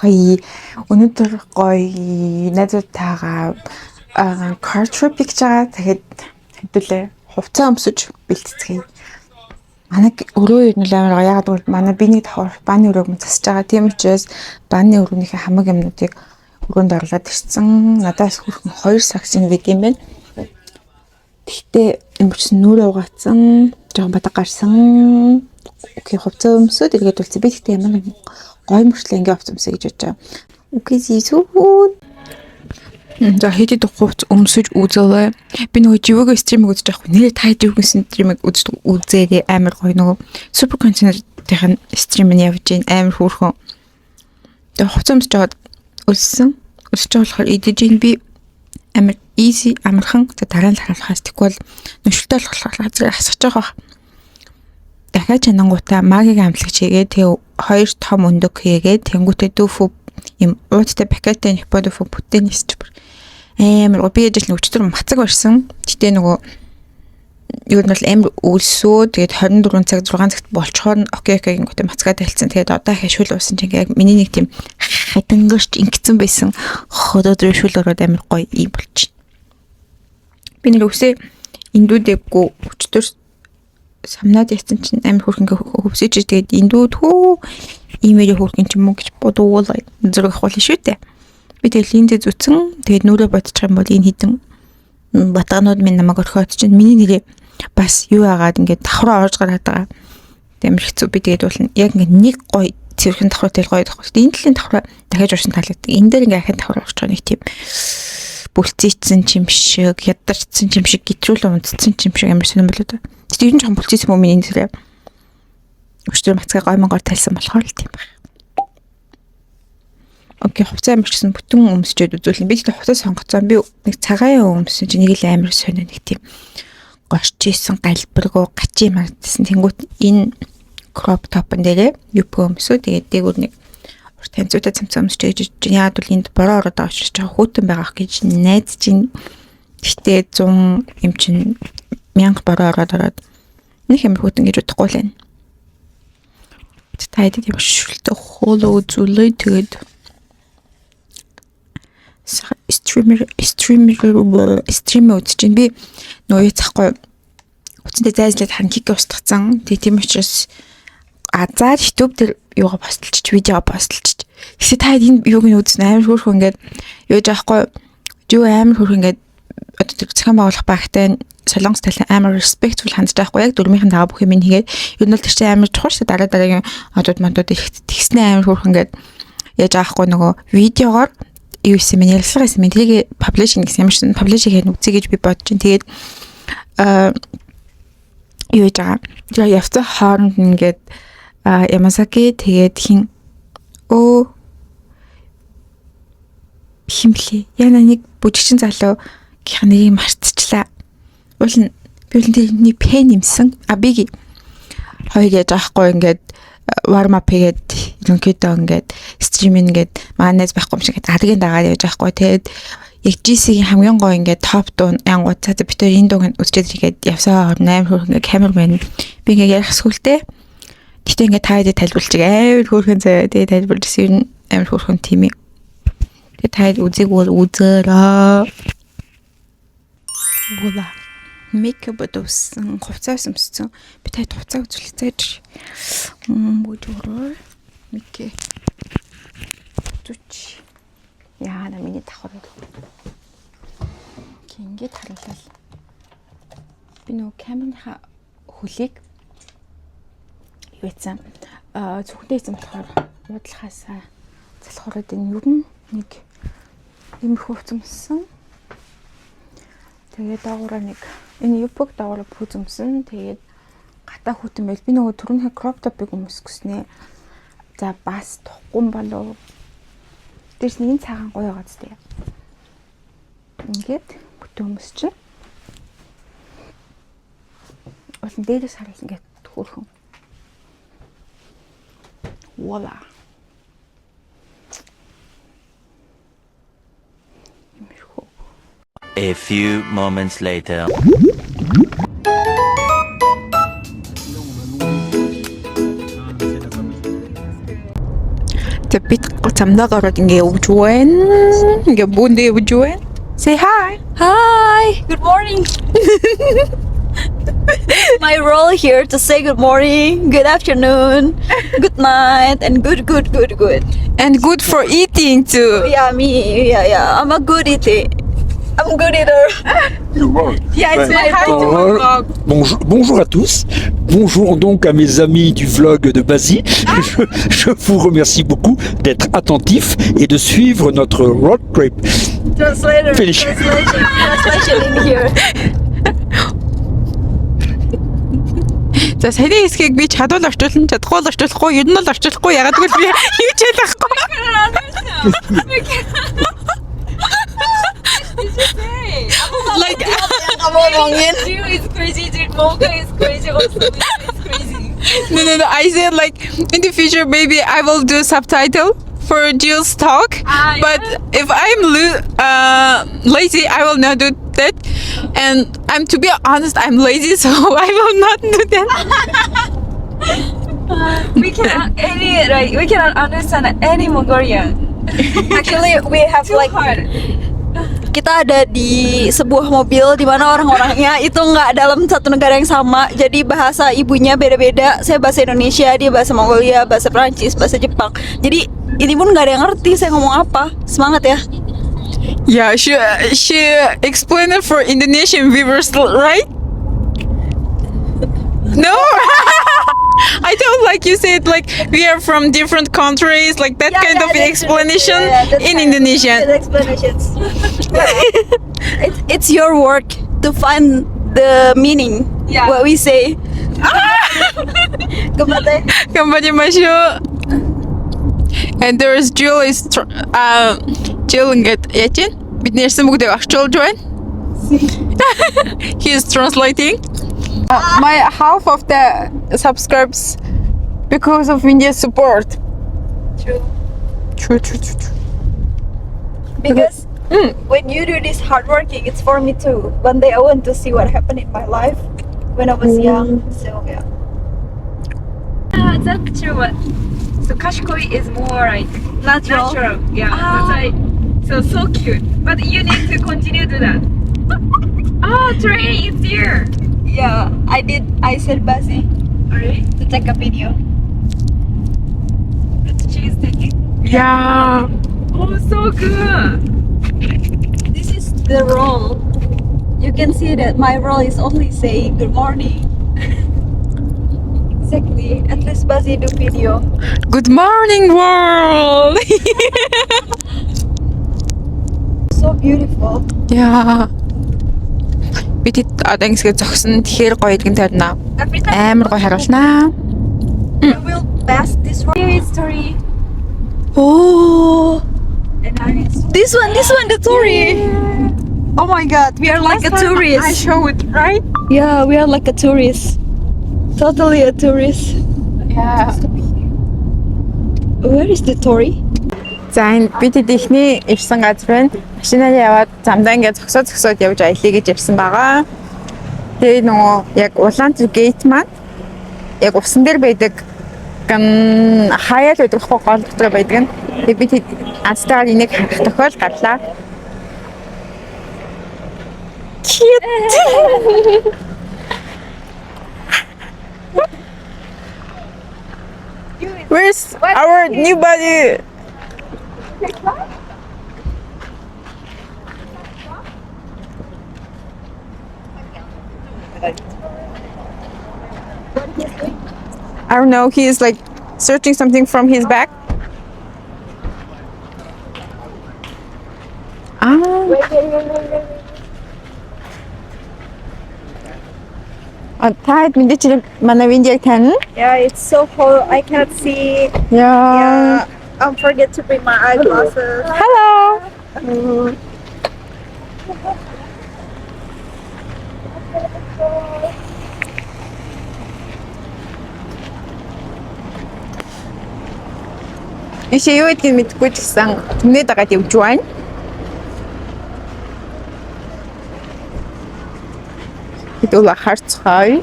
гоё. Өнөөдөр гоё найзуудтайгаа car trip хийж байгаа. Тэгэхээр хэдүүлээ хувцас өмсөж бэлтцгээе. Манай өрөө юу нэлээд амар яагаад гэвэл манай биений давхар бааны өрөөг нь засаж байгаа. Тийм учраас бааны өрөөнийхөө хамаг юмнуудыг өрөөнд орлоод ирсэн. Надаас хүрхэн 2 саксын вид юм байна. Тэгтээ эмчсэн нүрээ угаацсан, жоохон бадаг гарсан. Окей, хувцас өмсөд эргээд үлцээ. Би тэгтээ ямар гоё мөрчлөө ингээ хувцас өмсөе гэж бодож байгаа. Окей, зүүн. За хэдий хувцас өмсөж үзээ. Би нөгөө живээг стримийг үзэж байгаа. Нэрээ та живээг стримийг үзээрээ амар гоё нөгөө супер контентын стрим нь явж гин амар хөөрхөн. Тэгээ хувцас өмсөж жаад өссөн. Өсөж байгаа болохоор идэж ин би амар easy амархан дараа нь харуулахаас тэгвэл нөшөлтэй болохоор газрыг хасгаж байгаа. Дахиад чанангуудаа магийг амтлагч хийгээд тэгээ 2 том өндөг хийгээд тэнгуүтээ дүүфүү юм ууттай пакеттэй нэподофо бүтэнэс ч амар би ядаж өчтөр мацаг барьсан. Гэтэ нөгөө юу нь бол амар өлсөө тэгээд 24 цаг 6 цагт болчхоор окей гингүүтээ мацгаа талцсан. Тэгээд одоо хашгүй уусан чинь яг миний нэг тийм хатангаарч ингэсэн байсан. Ходоод шүл ороод амар гоё юм болчих. Би нэг үсээ индүүдэггүй өчтөр самнаад яцсан чинь амар хөрхөнгө хөвсөж тэгээд индүүд хөө имэйл хөрхөн ч юм уу гэж бодвол зэрэг хавлаа шүү дээ. Би тэгээд линдээ зүтсэн тэгээд нүрээ бодчих юм бол энэ хідэн батганууд минь намайг орхиод чинь миний нэрээ бас юу яагаад ингээд давхраа орж гараад байгаа. Амар хэцүү би тэгээд бол яг ингээд нэг гоё цэвэрхэн давхраа тэл гоё давхраа. Энэ талын давхраа дахиад орсон таалагддаг. Энэ дээр ингээд ахын давхраа орж байгаа нэг тийм бүлцээцсэн юм шиг, ядарчсан юм шиг, гитрүүл унтцсан юм шиг амар сонирм болоо. Тэр нь жоохон бүлцээсэн юм миний нэрээ. Өчтөр мацгаа гой монгоор тайлсан болохоор л тийм байна. Окей, хувцас амарчсан бүтэн өмсчээд үзүүлэн. Би тэгтээ хувцас сонгоцсон. Би нэг цагаан өмсөн чинь нэг л амар сонио нэг тийм горч ийсэн галбиргуу гачи магдсан. Тэнгүүт энэ crop top-ын дээрээ юп өмсөө. Тэгээд дээгүүр нэг урт танцуутай цамцаа өмсчээж яад бол энд бороо ороод байгаа учраас жоохон хөтөн байгаах гэж найз чинь. Гэтээ 100 юм чинь 1000 бороо ороод нэг амар хөтөн гэж бодохгүй л байна. Тайд тийм шүлтэ хоолоо үзүүлээ тэгээд стример үзэж чинь би нөө яцахгүй хүчтэй зайзлаад харин кик устгацсан. Тийм учраас азар YouTube дээр юугаа постолчих видео постолчих. Тэгсээ та энэ юуг нь үзсэн амар хөөрхөн ингээд юу жаахгүй юу амар хөөрхөн ингээд одоо зохион байгуулах багтай солонгос талын амар respectful хандж байхгүй яг дөрмийнхэн таа бүх юм хийгээд ер нь л тэр чинь амар чухал шүү дараа дараагийн одод мандууд их тэгснээ амар хөөрхөн ингээд яаж аахгүй нөгөө видеогоор юу юм ярилцлага юм тэрийг publishing гэсэн юм шиг publishing хийх үзье гэж би бодож чинь тэгээд юу яаж байгаа тэгээ явцсан хооронд ингээд Ямасаки тэгээд хин химлээ яна нэг бүжигчин залуу гэх нэрийг мартчихлаа. Уул нь би тэрний пен юмсан абиги хоёр яаж аахгүй ингээд warm up хийгээд ерөнхийдөө ингээд стриминг ингээд манайз байхгүй юм шиг аргийн дагаад явж байхгүй. Тэгээд яг GC-ийн хамгийн гоё ингээд топ дуу янгууд цаа битэр энэ дууг үзчихэд игээд явсаа 8 хөрөнгө камермен би ингээд ярих сүлтэй. Гэтэ ингээд таад тайлбарлаж амар хөөрхөн заяа тэгээд тайлбарлажсэн амар хөөрхөн тийм юм. Тэгээд таад үзег бол үзээрээ. Була мейкап бодсон хувцас өмссөн. Би таад хувцас үзүүлчихэж. Бүдүүрөө микэ. Түч. Яа на миний давхар. Ингээд харуулал. Би нөгөө камерын хөлийг юу ийцэн зөвхөндөө ийцэн болохоор уудлахаасаа залхуураад энэ юу нэг юм хөвцөмсөн. Тэгээд дагуура нэг энэ юпог дагуура хөвцөмсөн. Тэгээд гата хүтэн байл би нөгөө түрүүний crop top-ыг өмсгснээ. За бас тухгүй болов. Тэрс нэг цагаан гоё байгаа зү. Ингээд бүтэн өмсч. Олон дээрээс харуулсан ингээд хөөрхөн. Voila. A few moments later. Тэбит замдаа гараад ингээ явж байна. Ингээ бүүндээ явж байна. Say hi. Hi, good morning. My role here to say good morning, good afternoon, good night, and good. And good for eating too. Yeah, me. Yeah. I'm a good eater. I'm a good eater. Yeah, it's my hi to my vlog. Bonjour à tous. Bonjour donc à mes amis du vlog de Basie. Je vous remercie beaucoup d'être attentifs et de suivre notre road trip. Finish. Translation in here. За саяны хэсгийг би чадвал орчуулсан, чадахгүй орчуулахгүй, ер нь л орчуулахгүй ягаад гэвэл би юу ч хэлэхгүй. Like Gio is crazy, dude. Mocha is crazy. Also, is crazy. no. I said like in the future maybe I will do subtitle for Jill's talk. Yeah. But if I'm lazy, I will not do that. And to be honest, I'm lazy, so I will not do that. We cannot understand any Mongolian. Actually, we have like kita ada di sebuah mobil di mana orang-orangnya itu nggak dalam satu negara yang sama, jadi bahasa ibunya beda-beda. Saya bahasa Indonesia, dia bahasa Mongolia, bahasa Perancis, bahasa Jepang. Jadi ini pun nggak ada yang ngerti saya ngomong apa. Semangat ya. Yeah, she explained it for Indonesian viewers, right? No. I don't like you said like we are from different countries, like that kind of explanation in Indonesian. Explanations. It's your work to find the meaning. What we say. Kembali. Компания Машу. And there is Jill Jill ингээд яачин бидний ярьсан бүгдийг орчуулж байна. He is translating. My half of the subscribes because of India's support. True. True. Because when you do this hard working, it's for me too. One day I want to see what happened in my life when I was young. So yeah. That's true. So Kashkoi is more like Natural. Yeah. Ah. That's why. So cute. But you need to continue to that. Oh, Trey, it's here. Yeah, I said Basi Alright. to take a video. She's taking. Yeah. Oh, so good. This is the role. You can see that my role is only saying good morning. Exactly. At least Basi do video. Good morning world. So beautiful. Yeah. Бид одоо ингэсгээ зогсон. Тэгэхээр гоё гэдгийг тарина. Every time Амар гоё харуулнаа. I will pass this road. Here is Tori. Oh, And I is. this one, the Tory. Oh my God, we are like a tourist. I show it, right? Yeah, we are like a tourist. Totally a tourist. Yeah. Where is the Tory? За энэ бид ихний ирсэн газар байна. Машинаар яваад замдаа ингээд зогсоод явж аялье гэж явсан байгаа. Тэгээ нөгөө яг Улаанбаатар гейт маань яг усан дээр байдаг хаяал байдаг хоо гол дотор байдаг нь. Тэгээ бид анцтайгаар энийг харах тохиол гарлаа. Cute. Where's our new buddy? I don't know. He is like searching something from his bag. Та мэдээч манай Виндийг тань. Yeah, it's so cold. I cannot see. Yeah. Forget to bring my eyeglasses. Hello. Ишээ юу гэдгийг мэдэхгүй ч гэсэн түнээ дагаад явж байна. Хэдүүл харцгаая.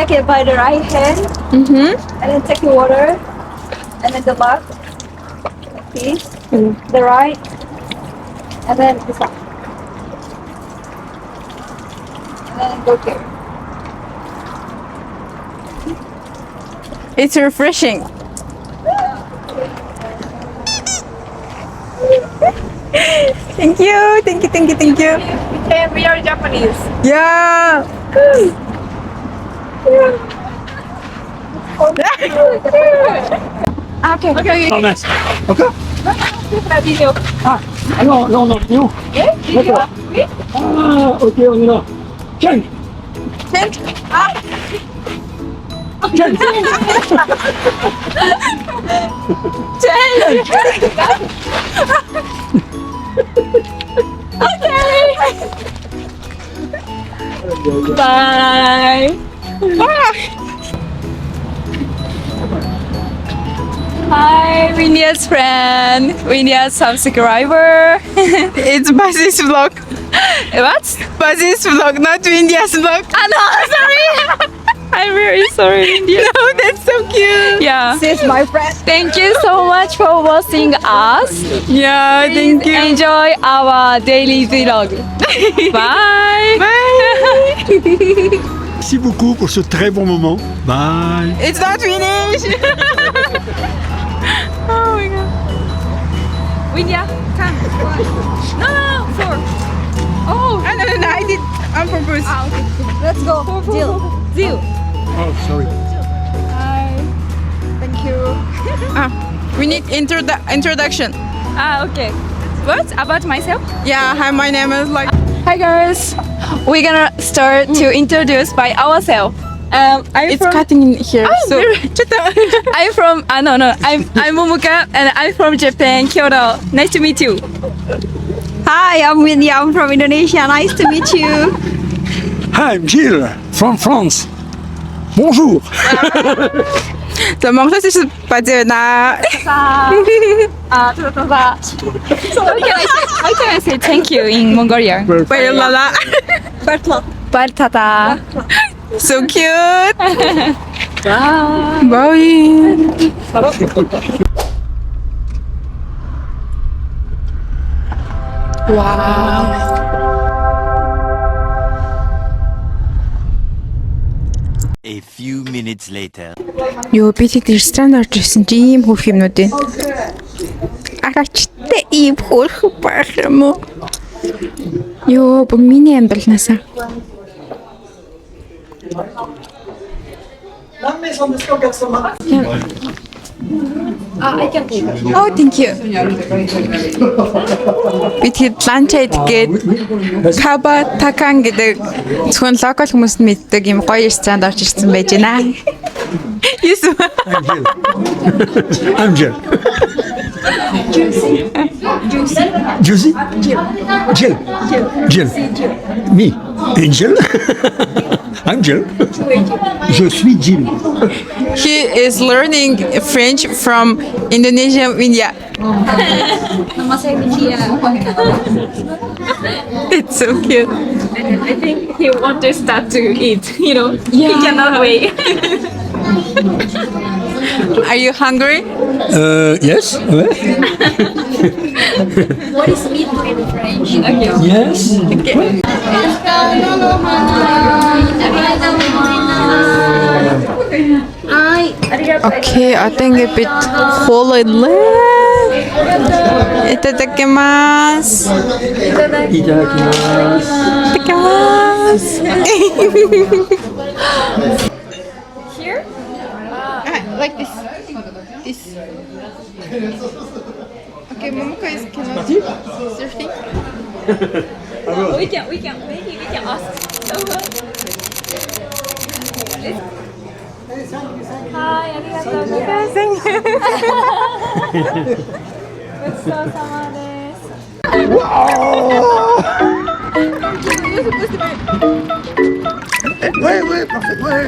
take it by the right hand, and then take the water, and then the left, like this, the right, and then this one, and then go here. It's refreshing. Thank you. We are Japanese. Yeah. Okay. Oh mince. Encore? Ah non, non, non, non. D'accord. Ah, ok, on est là. Tiens. Tiens. Bye. Hi, Winnie's friend. Winnie's subscriber. It's Bazi's vlog. What? Bazi's vlog, not Windia's vlog. Ah, no, sorry. I'm very sorry, India. No, that's so cute. Yeah. She's my friend. Thank you so much for watching us. Yeah, Please thank you. enjoy our daily vlog. Bye. Merci beaucoup pour ce très bon moment. Bye. It's not finished. Oh my god. Windia, come. No, four. Oh. No, I did on purpose. Let's go. Zil. Oh, sorry. Thank you. We need introduction. Okay. What about myself? Yeah, hi, my name is like. Hi guys. We're gonna start to introduce by ourselves. It's cutting in here. So I'm from I'm Momoka and I'm from Japan, Kyoto. Nice to meet you. Hi, I'm Winnie. I'm from Indonesia. Nice to meet you. Hi, I'm Gilles from France. Bonjour. the Mongsa is Bajana. How can I say thank you in Mongolian? Lala. Bartata. So cute. Bye. A few minutes later. Юу би тэг ресторан орж ирсэн чи ийм хөөх юмнууд ээ. Арачтай ийм хөөх байх юм уу? Юу бүр миний амбалнаасаа. Oh, thank you. Би тэгэхэд ланчайд гээд Каба Такан гэдэг зөвхөн локал хүмүүс нь мэддэг юм гоё ресторанд орж ирсэн байж байна. Yes. I'm Gilles. Juicy? Gilles. Gilles. Me. Angel. I'm Gilles. Je suis Gilles. He is learning French from Indonesia, India. It's so cute. I think he wants to start to eat. He cannot wait. Are you hungry? Yes. What is meat in French? Yes. Okay, одоо ингээд бид хоолойлоо. Itadakimasu. Itadakimasu. Here? Like this. This. Okay, Momoko is cannot surfing. We can ask someone. Hi, arigatou gozaimasu. Ouais, parfait. Ouais.